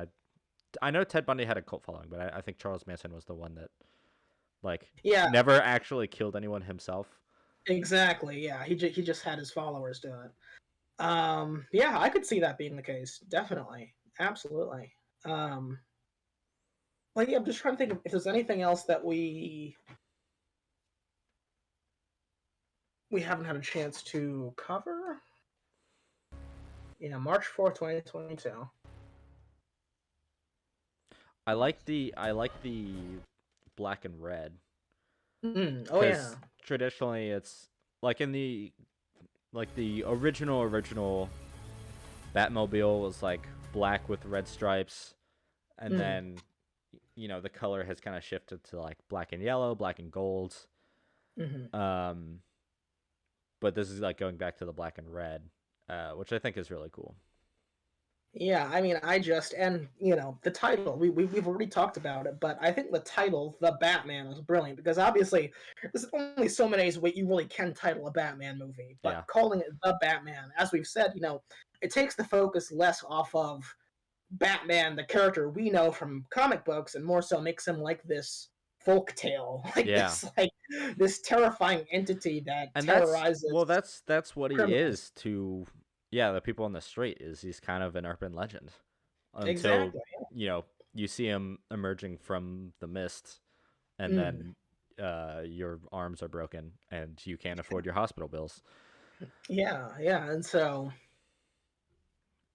I know Ted Bundy had a cult following, but I think Charles Manson was the one that, like, never actually killed anyone himself. Exactly. Yeah, he just had his followers do it. Yeah, I could see that being the case. Definitely, absolutely. Like, yeah, I'm just trying to think if there's anything else that we haven't had a chance to cover. Yeah, March 4th, 2022. I like the black and red. Oh yeah. Traditionally, it's like in the original Batmobile was like black with red stripes, and then, you know, the color has kind of shifted to like black and yellow, black and gold. But this is like going back to the black and red, which I think is really cool. Yeah, I mean, and you know, the title, we've already talked about it, but I think the title, The Batman, is brilliant, because obviously there's only so many ways you really can title a Batman movie, but calling it The Batman, as we've said, you know, it takes the focus less off of Batman, the character we know from comic books, and more so makes him like this folk tale, this terrifying entity that terrorizes. That's what criminals. He is to the people on the street. Is he's kind of an urban legend until exactly. You know, you see him emerging from the mist, and then your arms are broken and you can't afford your hospital bills. Yeah, and so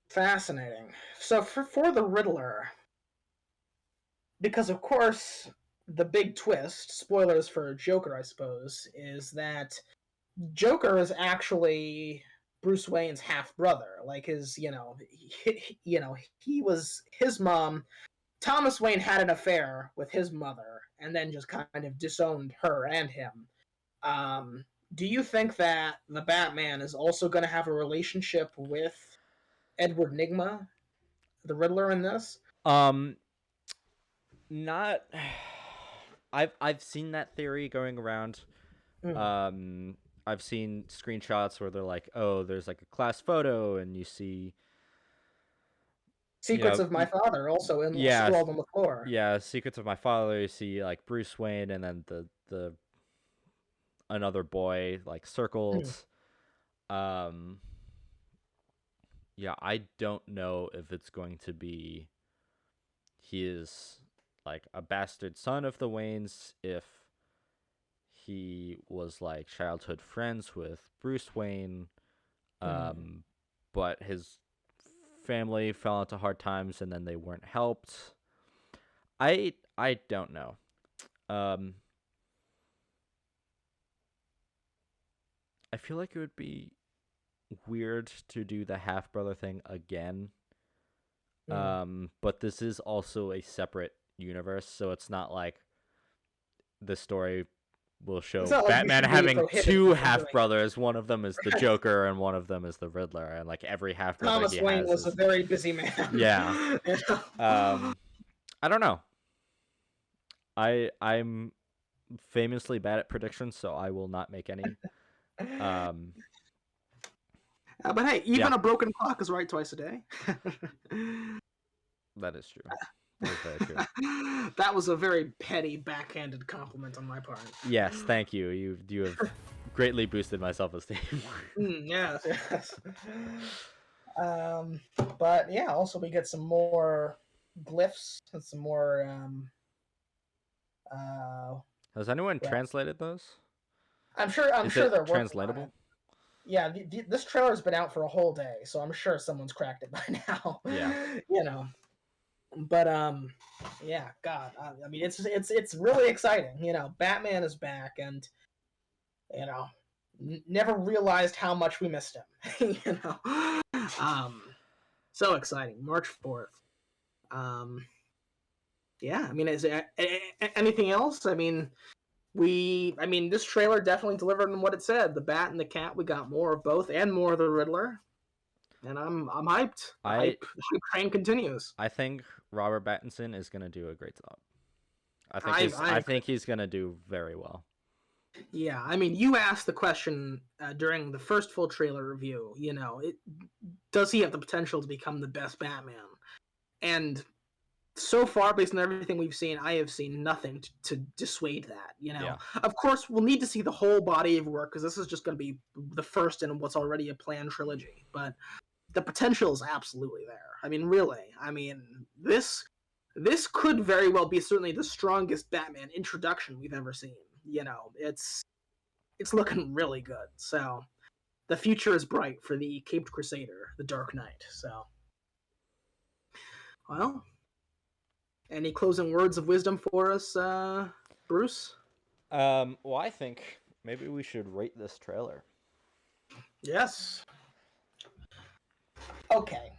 fascinating. So for the Riddler, because of course the big twist, spoilers for Joker, I suppose, is that Joker is actually Bruce Wayne's half brother. Like his, he was his mom. Thomas Wayne had an affair with his mother, and then just kind of disowned her and him. Do you think that the Batman is also going to have a relationship with Edward Nygma, the Riddler, in this? Not. I've seen that theory going around. I've seen screenshots where they're like, oh, there's like a class photo, and you see Secrets of My Father also scrawled on the floor. Yeah, Secrets of My Father. You see like Bruce Wayne, and then the another boy like circled. Yeah, I don't know if it's going to be he is like a bastard son of the Waynes, if he was like childhood friends with Bruce Wayne, but his family fell into hard times and then they weren't helped. I don't know. I feel like it would be weird to do the half-brother thing again. But this is also a separate universe, so it's not like the story will show like Batman having two half-brothers. One of them is the Joker and one of them is the Riddler, and like every half-brother Thomas Wayne was a very busy man. Yeah. I don't know. I'm famously bad at predictions, so I will not make any. But hey, even a broken clock is right twice a day. That is true. That is very true. That was a very petty, backhanded compliment on my part. Yes, thank you. You have greatly boosted my self-esteem. Yes. But yeah, also we get some more glyphs and some more. Has anyone translated those? I'm sure they're working translatable. on it. Yeah, this trailer's been out for a whole day, so I'm sure someone's cracked it by now. Yeah. But yeah, God, I mean, it's really exciting. Batman is back, and never realized how much we missed him. So exciting. March 4th. Yeah, I mean, is there anything else? I mean, this trailer definitely delivered on what it said. The Bat and the Cat, we got more of both and more of the Riddler. And I'm hyped. Hype train continues. I think Robert Pattinson is gonna do a great job. I think he's gonna do very well. Yeah, I mean, you asked the question during the first full trailer review. Does he have the potential to become the best Batman? And so far, based on everything we've seen, I have seen nothing to dissuade that. Yeah. Of course, we'll need to see the whole body of work because this is just going to be the first in what's already a planned trilogy. But the potential is absolutely there. I mean, really. I mean, this could very well be certainly the strongest Batman introduction we've ever seen. It's looking really good. So the future is bright for the Caped Crusader, the Dark Knight. So, well, any closing words of wisdom for us, Bruce? Well, I think maybe we should rate this trailer. Yes. Okay.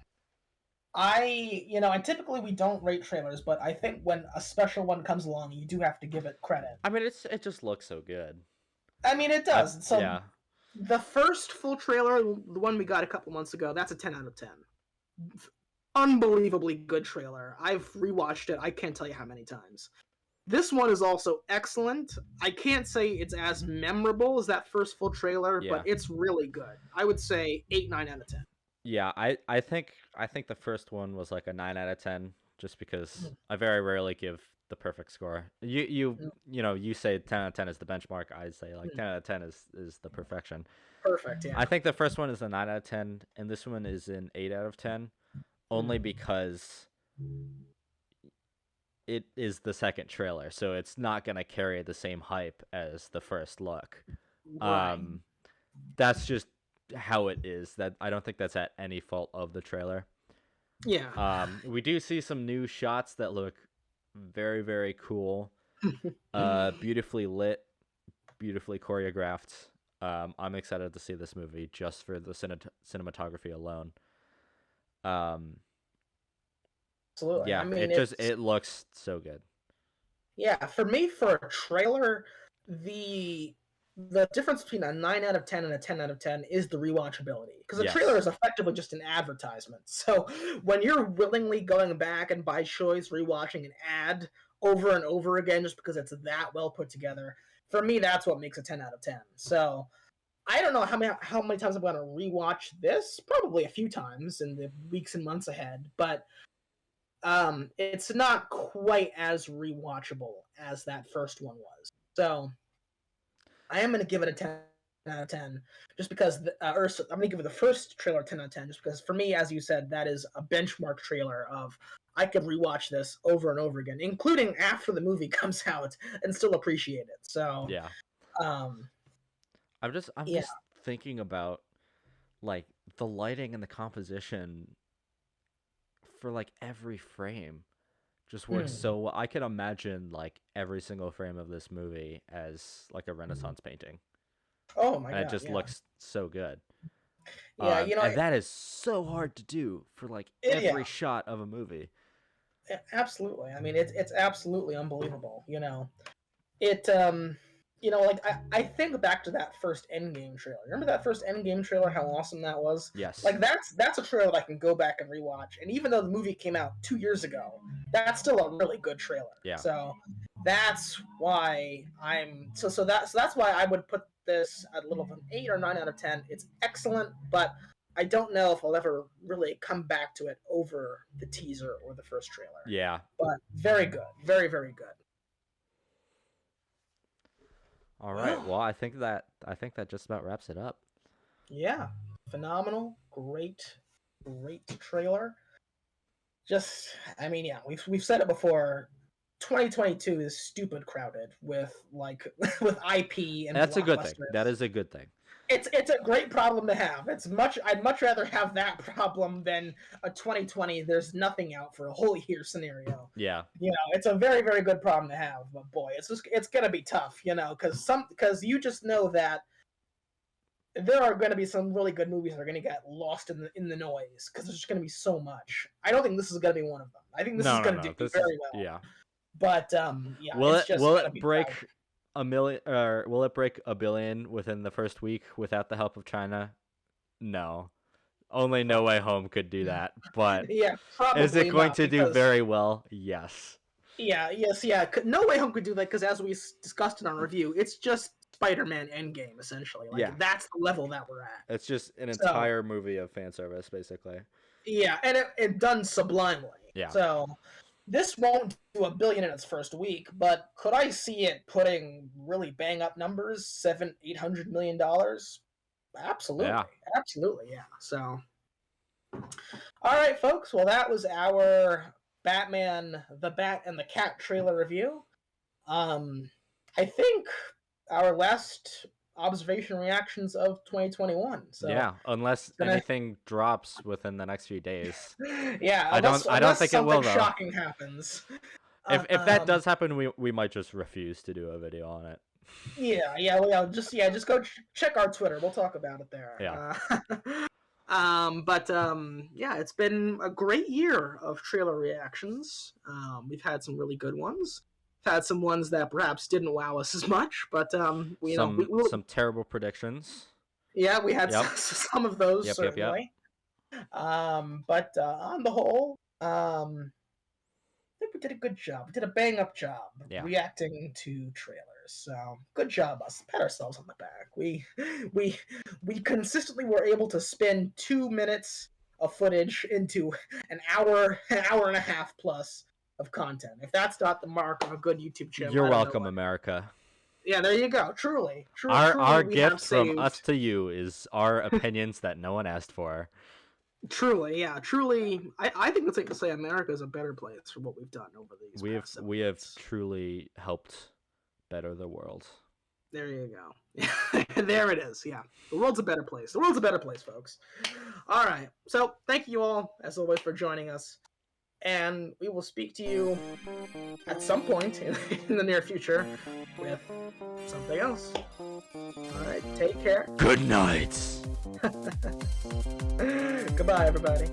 And typically we don't rate trailers, but I think when a special one comes along, you do have to give it credit. I mean, it just looks so good. I mean, it does. Yeah. The first full trailer, the one we got a couple months ago, that's a 10 out of 10. Unbelievably good trailer. I've rewatched it. I can't tell you how many times. This one is also excellent. I can't say it's as memorable as that first full trailer, but it's really good. I would say 8, 9 out of 10. Yeah, I think the first one was like a 9 out of 10, just because I very rarely give the perfect score. You say 10 out of 10 is the benchmark. I say like 10 out of 10 is the perfection. Perfect, yeah. I think the first one is a 9 out of 10, and this one is an 8 out of 10, only because it is the second trailer, so it's not going to carry the same hype as the first look. Right. That's just how it is. That I don't think that's at any fault of the trailer. Yeah. We do see some new shots that look very, very cool. Beautifully lit, beautifully choreographed. I'm excited to see this movie just for the cinematography alone. Absolutely. Yeah, I mean, it looks so good. Yeah, for me, for a trailer, the difference between a 9 out of 10 and a 10 out of 10 is the rewatchability. Because a trailer is effectively just an advertisement. So when you're willingly going back and by choice rewatching an ad over and over again just because it's that well put together, for me, that's what makes a 10 out of 10. So I don't know how many times I'm going to rewatch this. Probably a few times in the weeks and months ahead. But it's not quite as rewatchable as that first one was. So I am going to give it a 10 out of 10 just because I'm going to give it the first trailer a 10 out of 10 just because for me, as you said, that is a benchmark trailer of I could rewatch this over and over again, including after the movie comes out, and still appreciate it. So yeah. I'm just thinking about like the lighting and the composition for like every frame just works so well. I can imagine like every single frame of this movie as like a Renaissance painting. Oh my god! And it just looks so good. Yeah, and that is so hard to do for like every shot of a movie. Absolutely. I mean, it's absolutely unbelievable. It like I think back to that first Endgame trailer. Remember that first Endgame trailer? How awesome that was. Yes. Like that's a trailer that I can go back and rewatch. And even though the movie came out 2 years ago, that's still a really good trailer. Yeah. So that's why that's why I would put this at a little of an 8 or 9 out of 10. It's excellent, but I don't know if I'll ever really come back to it over the teaser or the first trailer. Yeah. But very good. Very, very good. All right. Well, I think that just about wraps it up. Yeah. Phenomenal. Great trailer. Just, I mean, yeah, we've said it before. 2022 is stupid crowded with with IP and that's a good thing. That is a good thing. It's a great problem to have. I'd much rather have that problem than a 2020 there's nothing out for a whole year scenario. Yeah. It's a very, very good problem to have, but boy, it's gonna be tough, because you just know that there are going to be some really good movies that are going to get lost in the noise because there's just going to be so much. I don't think this is going to be one of them. I think this is going to do very well. Yeah. But yeah, will it break a million, or will it break $1 billion within the first week without the help of China? No. Only No Way Home could do that. But yeah, probably is it going to do very well? Yes. Yeah. No Way Home could do that because, as we discussed in our review, it's just Spider-Man Endgame essentially. That's the level that we're at. It's just an entire movie of fan service, basically. Yeah, and it done sublimely. Yeah. So this won't do $1 billion in its first week, but could I see it putting really bang up numbers, $700-800 million? Absolutely. Yeah. Absolutely, yeah. So, all right, folks. Well, that was our Batman, the Bat and the Cat trailer review. I think our last observation reactions of 2021. So yeah, unless anything drops within the next few days. Yeah, I don't think it will though. Shocking happens. If that does happen, we might just refuse to do a video on it. Yeah. Just go check our Twitter. We'll talk about it there. Yeah. Yeah, it's been a great year of trailer reactions. We've had some really good ones. Had some ones that perhaps didn't wow us as much, but some terrible predictions. Yeah, we had some of those certainly. But on the whole, I think we did a good job. We did a bang up job reacting to trailers. So good job, us. Pat ourselves on the back. We consistently were able to spin 2 minutes of footage into an hour and a half plus of content. If that's not the mark of a good YouTube channel, you're welcome, America. Yeah, there you go. Truly, our gift from us to you is our opinions that no one asked for. Truly. I think it's safe to say America is a better place for what we've done over these. We have truly helped better the world. There you go. There it is. Yeah, the world's a better place. The world's a better place, folks. All right. So thank you all, as always, for joining us. And we will speak to you at some point in the near future with something else. All right, take care. Good night. Goodbye, everybody.